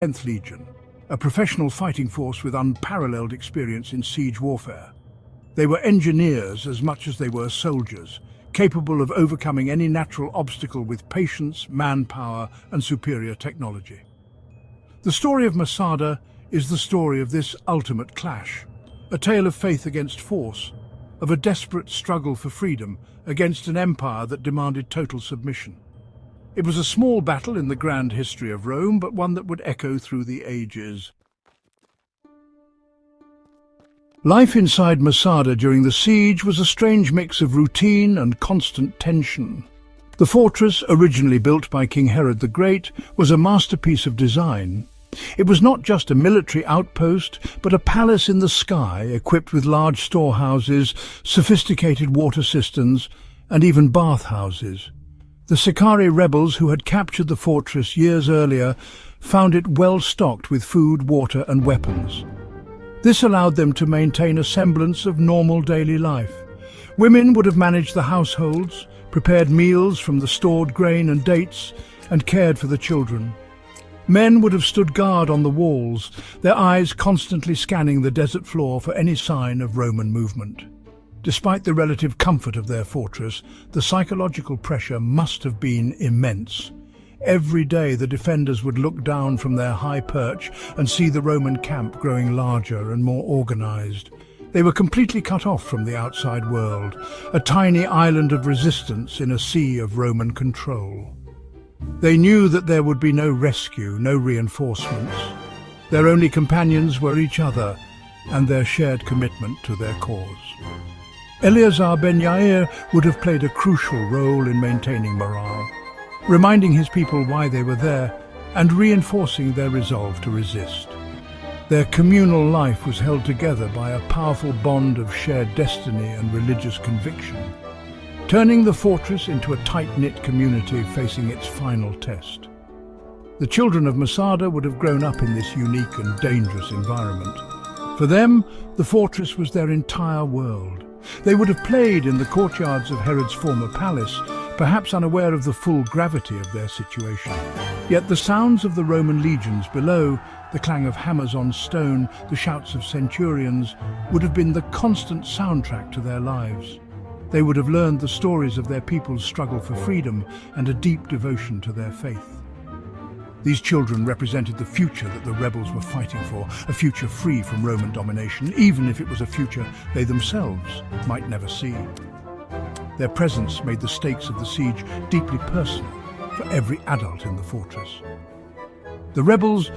10th Legion, a professional fighting force with unparalleled experience in siege warfare. They were engineers as much as they were soldiers, capable of overcoming any natural obstacle with patience, manpower, and superior technology. The story of Masada is the story of this ultimate clash, a tale of faith against force, of a desperate struggle for freedom against an empire that demanded total submission. It was a small battle in the grand history of Rome, but one that would echo through the ages. Life inside Masada during the siege was a strange mix of routine and constant tension. The fortress, originally built by King Herod the Great, was a masterpiece of design. It was not just a military outpost, but a palace in the sky, equipped with large storehouses, sophisticated water cisterns, and even bathhouses. The Sicarii rebels who had captured the fortress years earlier found it well stocked with food, water, and weapons. This allowed them to maintain a semblance of normal daily life. Women would have managed the households, prepared meals from the stored grain and dates, and cared for the children. Men would have stood guard on the walls, their eyes constantly scanning the desert floor for any sign of Roman movement. Despite the relative comfort of their fortress, the psychological pressure must have been immense. Every day the defenders would look down from their high perch and see the Roman camp growing larger and more organized. They were completely cut off from the outside world, a tiny island of resistance in a sea of Roman control. They knew that there would be no rescue, no reinforcements. Their only companions were each other and their shared commitment to their cause. Eleazar ben Yair would have played a crucial role in maintaining morale, reminding his people why they were there and reinforcing their resolve to resist. Their communal life was held together by a powerful bond of shared destiny and religious conviction, turning the fortress into a tight-knit community facing its final test. The children of Masada would have grown up in this unique and dangerous environment. For them, the fortress was their entire world. They would have played in the courtyards of Herod's former palace, perhaps unaware of the full gravity of their situation. Yet the sounds of the Roman legions below, the clang of hammers on stone, the shouts of centurions, would have been the constant soundtrack to their lives. They would have learned the stories of their people's struggle for freedom and a deep devotion to their faith. These children represented the future that the rebels were fighting for, a future free from Roman domination, even if it was a future they themselves might never see. Their presence made the stakes of the siege deeply personal for every adult in the fortress. The rebels